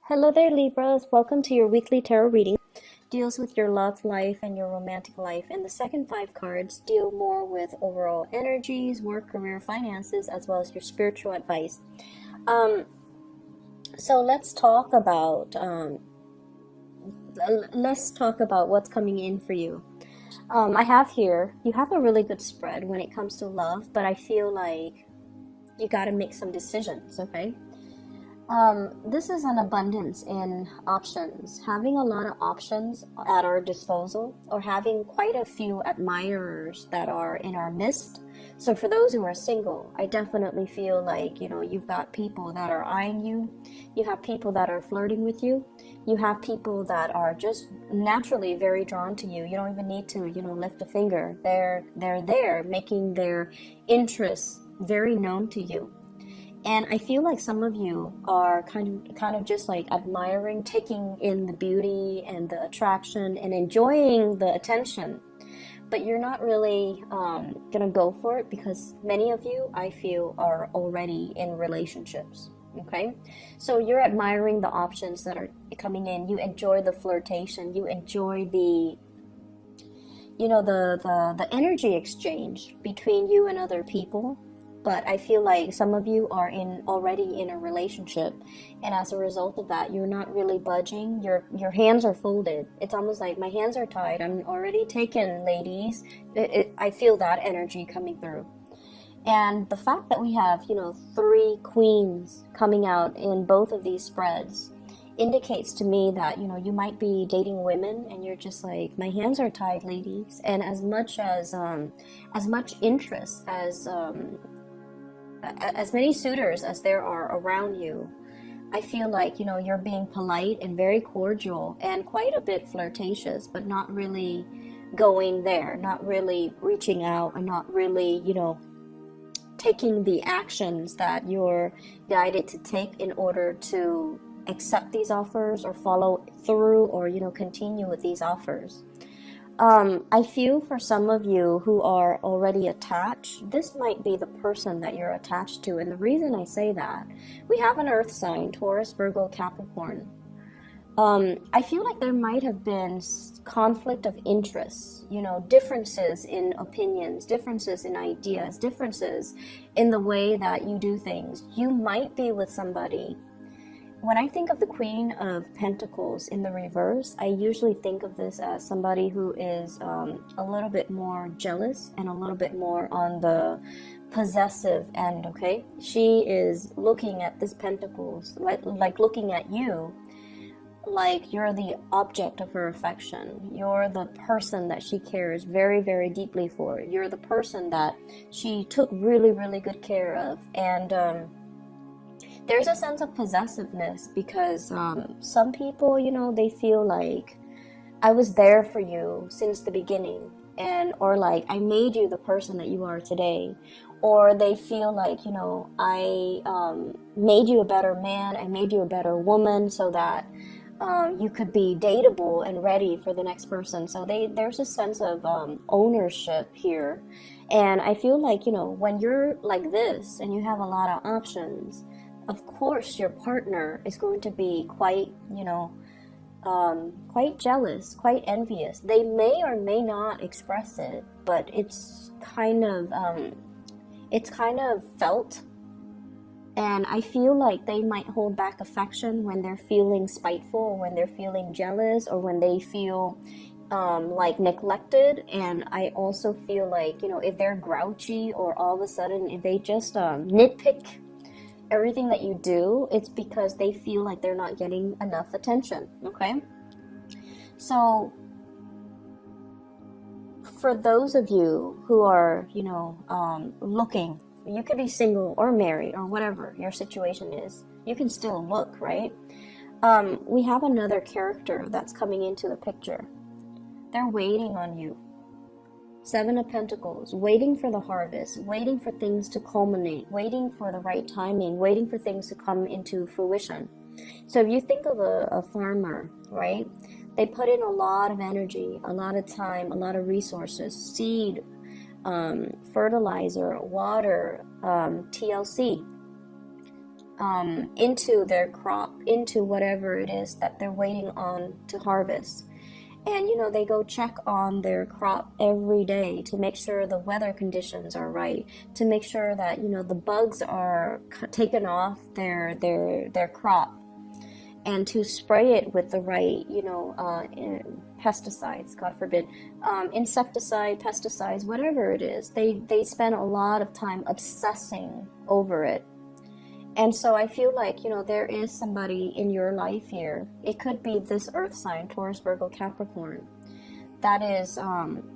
Hello there, Libras. Welcome to your weekly tarot reading. Deals with your love life and your romantic life. And the second five cards deal more with overall energies, work, career, finances, as well as your spiritual advice. So let's talk about what's coming in for you. I have here, you have a really good spread when it comes to love, but I feel like you got to make some decisions, okay? This is an abundance in options. Having a lot of options at our disposal, or having quite a few admirers that are in our midst. So for those who are single, I definitely feel like, you've got people that are eyeing you. You have people that are flirting with you. You have people that are just naturally very drawn to you. You don't even need to, lift a finger. They're there making their interests very known to you. And I feel like some of you are kind of just like admiring, taking in the beauty and the attraction and enjoying the attention. But you're not really gonna go for it because many of you, I feel, are already in relationships. Okay, so you're admiring the options that are coming in. You enjoy the flirtation. You enjoy the the energy exchange between you and other people. But I feel like some of you are already in a relationship, and as a result of that, you're not really budging. Your hands are folded. It's almost like my hands are tied. I'm already taken, ladies. I feel that energy coming through. And the fact that we have, three queens coming out in both of these spreads indicates to me that, you might be dating women and you're just like, my hands are tied, ladies. And as much interest as many suitors as there are around you, I feel like, you're being polite and very cordial and quite a bit flirtatious, but not really going there, not really reaching out, and not really, taking the actions that you're guided to take in order to accept these offers or follow through or, continue with these offers. I feel for some of you who are already attached, this might be the person that you're attached to. And the reason I say that, we have an earth sign, Taurus, Virgo, Capricorn. I feel like there might have been conflict of interests, differences in opinions, differences in ideas, differences in the way that you do things. You might be with somebody. When I think of the Queen of Pentacles in the reverse, I usually think of this as somebody who is a little bit more jealous and a little bit more on the possessive end, okay? She is looking at this Pentacles, like looking at you, like you're the object of her affection. You're the person that she cares very, very deeply for. You're the person that she took really, really good care of. And there's a sense of possessiveness because some people, they feel like I was there for you since the beginning, or like I made you the person that you are today, or they feel like, I made you a better man, I made you a better woman so that you could be dateable and ready for the next person. So there's a sense of ownership here. And I feel like, when you're like this and you have a lot of options, of course your partner is going to be quite, quite jealous, quite envious. They may or may not express it, but it's kind of felt. And I feel like they might hold back affection when they're feeling spiteful, or when they're feeling jealous, or when they feel like neglected. And I also feel like, if they're grouchy, or all of a sudden if they just nitpick everything that you do, it's because they feel like they're not getting enough attention, okay? So for those of you who are, looking, you could be single or married or whatever your situation is, you can still look, right? We have another character that's coming into the picture. They're waiting on you. Seven of Pentacles, waiting for the harvest, waiting for things to culminate, waiting for the right timing, waiting for things to come into fruition. So if you think of a farmer, right? They put in a lot of energy, a lot of time, a lot of resources, seed, fertilizer, water, TLC, into their crop, into whatever it is that they're waiting on to harvest. And, you know, they go check on their crop every day to make sure the weather conditions are right, to make sure that, you know, the bugs are taken off their crop, and to spray it with the right, you know, pesticides, God forbid, insecticide, pesticides, whatever it is. They spend a lot of time obsessing over it. And so I feel like, you know, there is somebody in your life here. It could be this earth sign, Taurus, Virgo, Capricorn, that is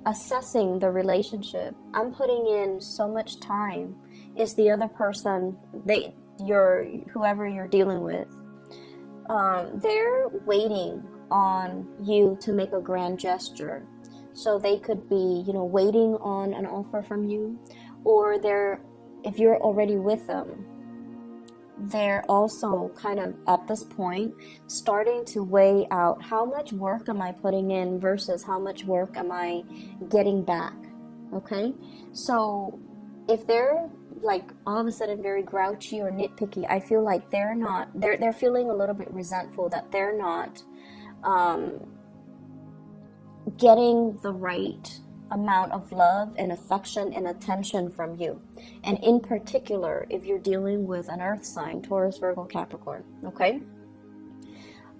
assessing the relationship. I'm putting in so much time. Is the other person, whoever you're dealing with, they're waiting on you to make a grand gesture. So they could be, you know, waiting on an offer from you, or if you're already with them, they're also kind of at this point starting to weigh out, how much work am I putting in versus how much work am I getting back. Okay, so if they're like all of a sudden very grouchy or nitpicky, I feel like they're feeling a little bit resentful that they're not getting the right amount of love and affection and attention from you. And in particular, if you're dealing with an earth sign, Taurus, Virgo, Capricorn, okay?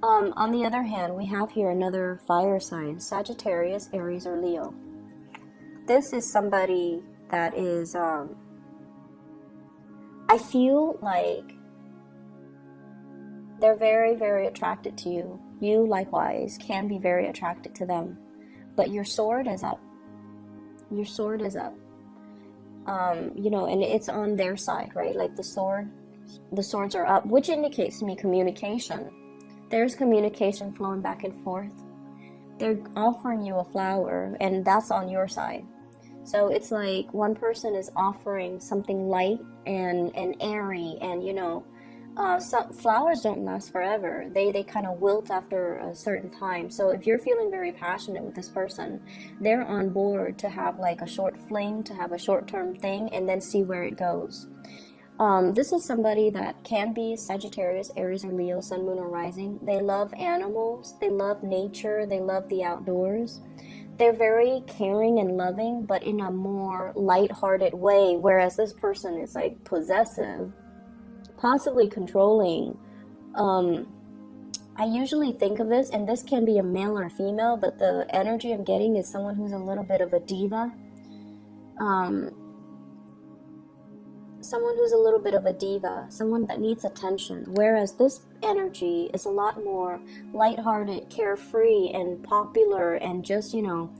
On the other hand, we have here another fire sign, Sagittarius, Aries, or Leo. This is somebody that is, I feel like they're very, very attracted to you. You, likewise, can be very attracted to them. But your sword is up. Your sword is up. You know, and it's on their side, right? Like the swords are up, which indicates to me communication. There's communication flowing back and forth. They're offering you a flower, and that's on your side. So it's like one person is offering something light and airy, and, you know, some flowers don't last forever. They kind of wilt after a certain time. So if you're feeling very passionate with this person, they're on board to have like a short fling, to have a short-term thing, and then see where it goes. This is somebody that can be Sagittarius, Aries, or Leo, Sun, Moon, or Rising. They love animals. They love nature. They love the outdoors. They're very caring and loving, but in a more light-hearted way, whereas this person is like possessive, possibly controlling. I usually think of this, and this can be a male or female, but the energy I'm getting is someone who's a little bit of a diva. Someone who's a little bit of a diva, someone that needs attention, whereas this energy is a lot more lighthearted, carefree, and popular, and just, you know,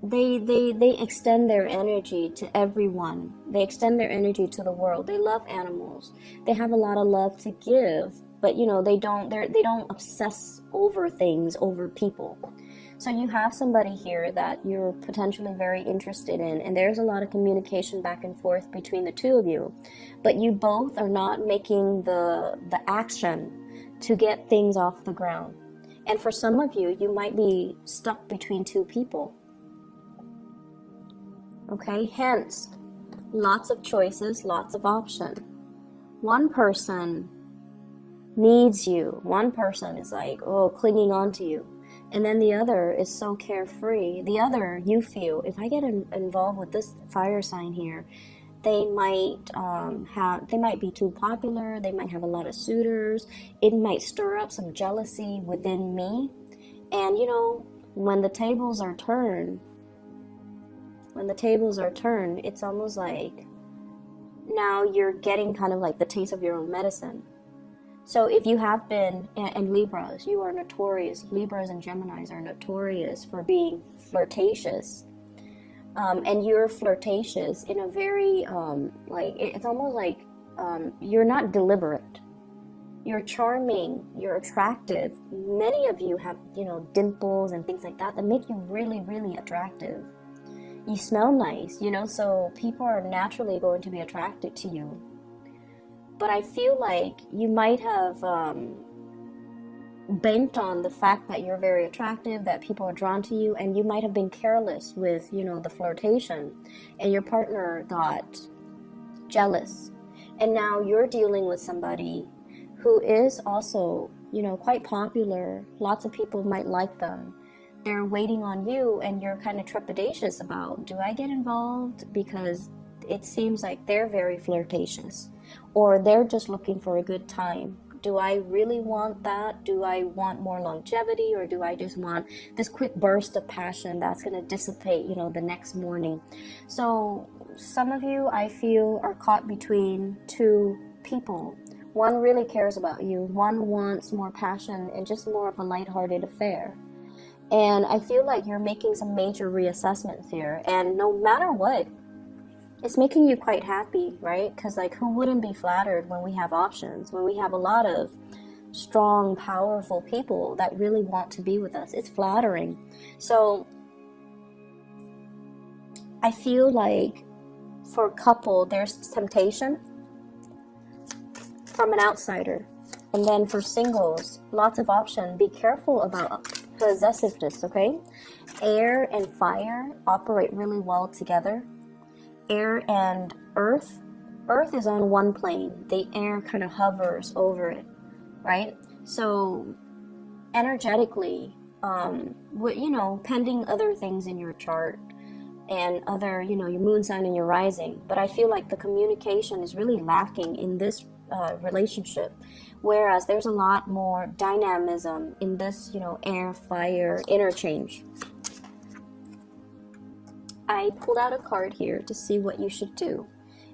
they extend their energy to everyone. They extend their energy to the world. They love animals. They have a lot of love to give, but, you know, they don't obsess over things, over people. So you have somebody here that you're potentially very interested in, and there's a lot of communication back and forth between the two of you, but you both are not making the action to get things off the ground. And for some of you, you might be stuck between two people. Okay, hence, lots of choices, lots of options. One person needs you. One person is like, oh, clinging on to you. And then the other is so carefree. The other, you feel, if I get involved with this fire sign here, they might be too popular. They might have a lot of suitors. It might stir up some jealousy within me. And, you know, when the tables are turned, it's almost like now you're getting kind of like the taste of your own medicine. So if you have been, and Libras, you are notorious, Libras and Geminis are notorious for being flirtatious. And you're flirtatious in a very, it's almost like you're not deliberate. You're charming, you're attractive. Many of you have, you know, dimples and things like that make you really, really attractive. You smell nice, you know, so people are naturally going to be attracted to you. But I feel like you might have banked on the fact that you're very attractive, that people are drawn to you, and you might have been careless with, you know, the flirtation, and your partner got jealous. And now you're dealing with somebody who is also, you know, quite popular. Lots of people might like them. They're waiting on you, and you're kind of trepidatious about, do I get involved? Because it seems like they're very flirtatious, or they're just looking for a good time. Do I really want that? Do I want more longevity, or do I just want this quick burst of passion that's going to dissipate, you know, the next morning? So some of you, I feel, are caught between two people. One really cares about you. One wants more passion and just more of a lighthearted affair. And I feel like you're making some major reassessments here. And no matter what, it's making you quite happy, right? Because, like, who wouldn't be flattered when we have options, when we have a lot of strong, powerful people that really want to be with us? It's flattering. So I feel like for a couple, there's temptation from an outsider. And then for singles, lots of option. Be careful about possessiveness, okay? Air and fire operate really well together. Air and earth is on one plane. The air kind of hovers over it, right? So energetically, you know, pending other things in your chart and other, you know, your moon sign and your rising. But I feel like the communication is really lacking in this relationship, whereas there's a lot more dynamism in this, you know, air fire interchange. I pulled out a card here to see what you should do,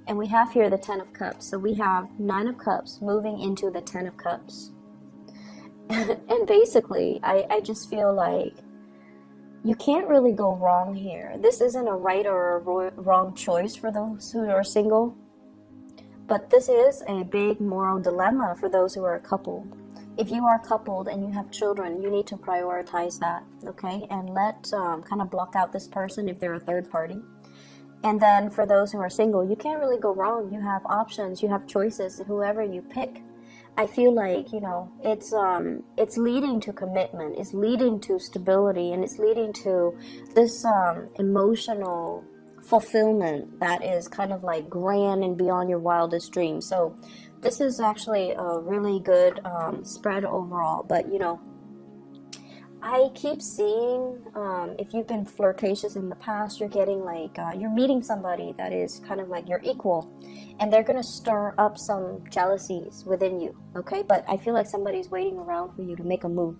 and we have here the 10 of Cups. So we have 9 of Cups moving into the 10 of Cups. And basically I just feel like you can't really go wrong here. This isn't a right or a wrong choice for those who are single, but this is a big moral dilemma for those who are coupled. If you are coupled and you have children, you need to prioritize that, okay? And let kind of block out this person if they're a third party. And then for those who are single, you can't really go wrong. You have options, you have choices, whoever you pick. I feel like, you know, it's leading to commitment, it's leading to stability, and it's leading to this emotional fulfillment that is kind of like grand and beyond your wildest dreams. So this is actually a really good spread overall. But, you know, I keep seeing if you've been flirtatious in the past, you're getting like, you're meeting somebody that is kind of like your equal, and they're going to stir up some jealousies within you, okay? But I feel like somebody's waiting around for you to make a move.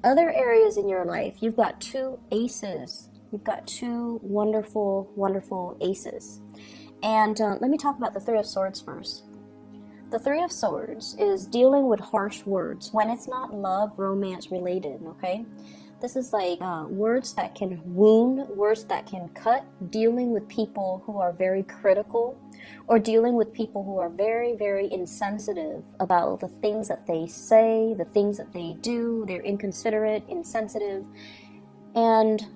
Other areas in your life, you've got 2 aces. You've got 2 wonderful, wonderful aces. And let me talk about the 3 of Swords first. The 3 of Swords is dealing with harsh words when it's not love, romance related, okay? This is like words that can wound, words that can cut, dealing with people who are very critical, or dealing with people who are very, very insensitive about the things that they say, the things that they do. They're inconsiderate, insensitive, and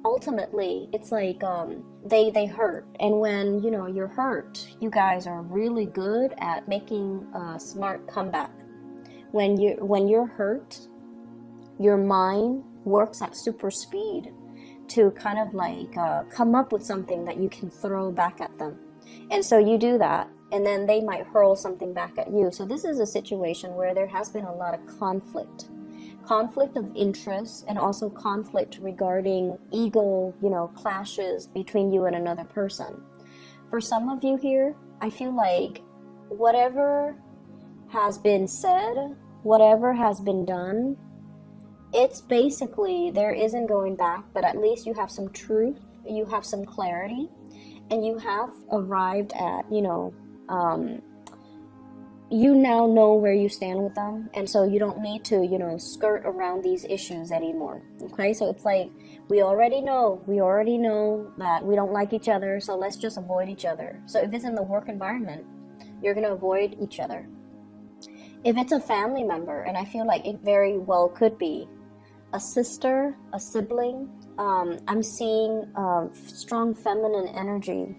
ultimately it's like they hurt. And when, you know, you're hurt, you guys are really good at making a smart comeback. When you're hurt, your mind works at super speed to kind of like come up with something that you can throw back at them. And so you do that, and then they might hurl something back at you. So this is a situation where there has been a lot of conflict of interest, and also conflict regarding ego, you know, clashes between you and another person. For some of you here, I feel like whatever has been said, whatever has been done, it's basically, there isn't going back, but at least you have some truth, you have some clarity, and you have arrived at, you know, you now know where you stand with them, and so you don't need to, you know, skirt around these issues anymore, okay? So it's like, we already know that we don't like each other, so let's just avoid each other. So if it's in the work environment, you're going to avoid each other. If it's a family member, and I feel like it very well could be a sister, a sibling, I'm seeing strong feminine energy.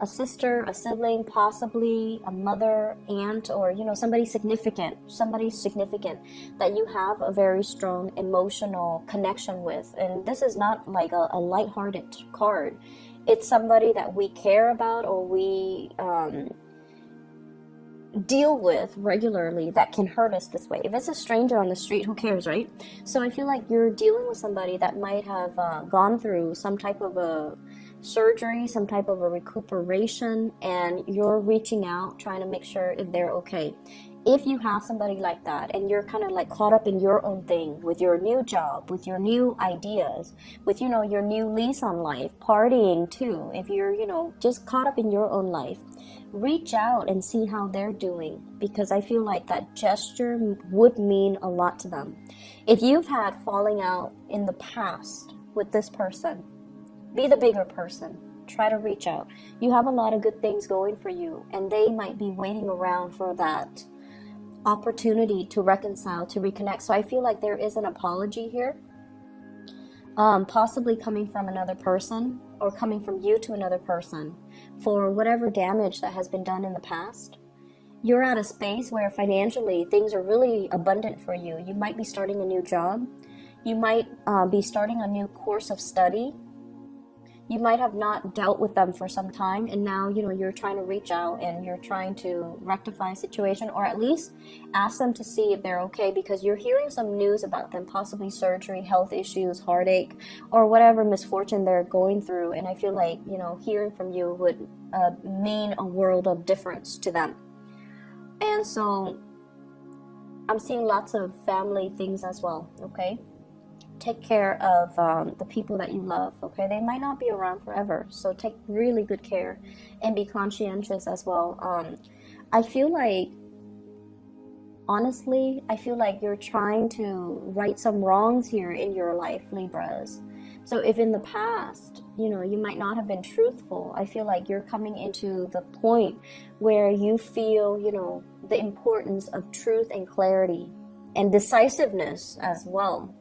A sister, a sibling, possibly a mother, aunt, or, you know, somebody significant that you have a very strong emotional connection with. And this is not like a lighthearted card. It's somebody that we care about, or we deal with regularly that can hurt us this way. If it's a stranger on the street, who cares, right? So I feel like you're dealing with somebody that might have gone through some type of a surgery, some type of a recuperation, and you're reaching out trying to make sure if they're okay. If you have somebody like that and you're kind of like caught up in your own thing with your new job, with your new ideas, with, you know, your new lease on life, partying too, if you're, you know, just caught up in your own life, reach out and see how they're doing, because I feel like that gesture would mean a lot to them. If you've had falling out in the past with this person, be the bigger person. Try to reach out. You have a lot of good things going for you, and they might be waiting around for that opportunity to reconcile, to reconnect. So I feel like there is an apology here, possibly coming from another person or coming from you to another person for whatever damage that has been done in the past. You're at a space where financially things are really abundant for you. You might be starting a new job. You might be starting a new course of study. You might have not dealt with them for some time, and now, you know, you're trying to reach out and you're trying to rectify a situation, or at least ask them to see if they're okay, because you're hearing some news about them, possibly surgery, health issues, heartache, or whatever misfortune they're going through. And I feel like, you know, hearing from you would mean a world of difference to them. And so I'm seeing lots of family things as well, okay? Take care of the people that you love, okay? They might not be around forever, so take really good care and be conscientious as well. I feel like, honestly, I feel like you're trying to right some wrongs here in your life, Libras. So if in the past, you know, you might not have been truthful, I feel like you're coming into the point where you feel, you know, the importance of truth and clarity and decisiveness as well.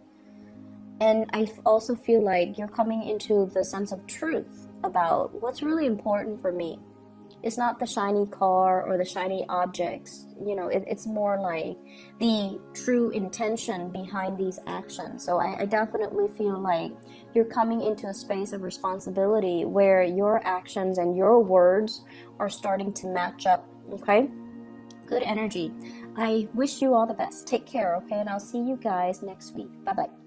And I also feel like you're coming into the sense of truth about what's really important for me. It's not the shiny car or the shiny objects. You know, it's more like the true intention behind these actions. So I definitely feel like you're coming into a space of responsibility where your actions and your words are starting to match up, okay? Good energy. I wish you all the best. Take care, okay? And I'll see you guys next week. Bye-bye.